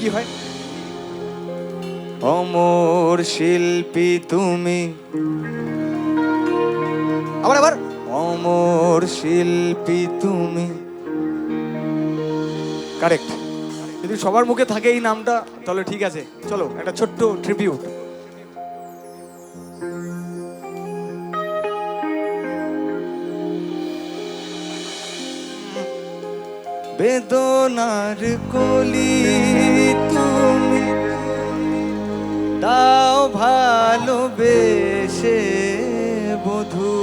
কি হয়? অমর শিল্পী তুমি, আবার আবার অমর শিল্পী তুমি। কারেক্ট। যদি সবার মুখে থাকে এই নামটা তাহলে ঠিক আছে। চলো একটা ছোট্ট ট্রিবিউট। বেদনার কলি তুমি, দাও ভালোবেসে বধূ।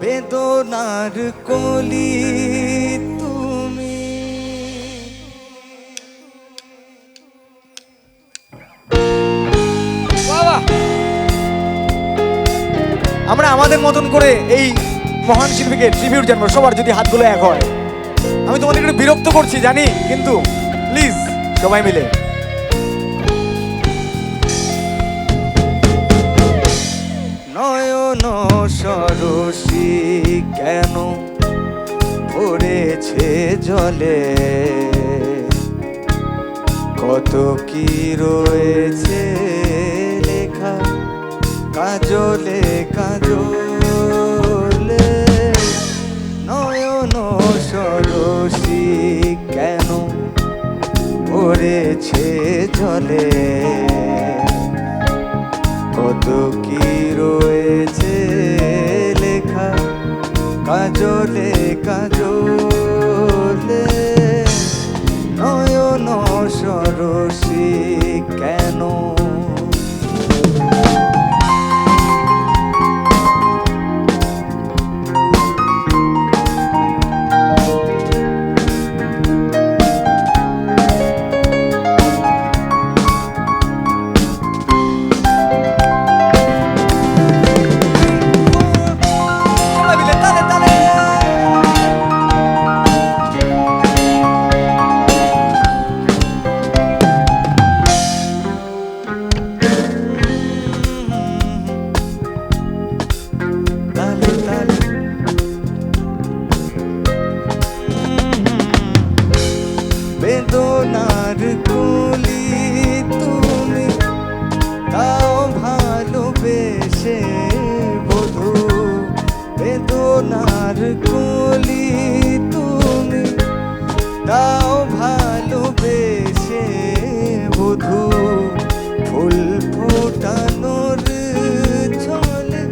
বেদনার কলি তুমি। আমরা আমাদের মতন করে এই মহান শিল্পীকে ট্রিবিউট জানবো। সবার যদি হাতগুলো এক হয়। আমি তোমাদের একটু বিরক্ত করছি জানি, কিন্তু প্লিজ সবাই মিলে। নয়ন সরসী কেন ভরেছে জলে, কত কি রয়েছে লেখা কাজলে কাজলে। নয়ন সরসী কেন ভরেছে জলে, কত কি রয়েছে লেখা কাজলে কাজলে। নয়ন সরসী কেন। বেদনার কলি তুমি, তাও ভালোবেসে বধূ। বেদনার কলি তুমি, তাও ভালোবেসে বধূ। ফুল ফোটানোর ছলে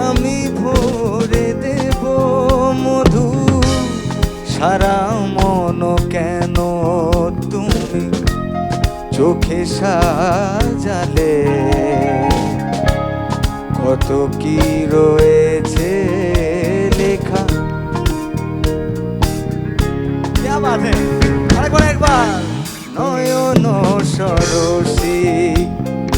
আমি ভরে দেব মধু। সারা মন কেন তুমি চোখে সাজালে, কত কি রয়েছে লেখা। একবার নয়ন সরসী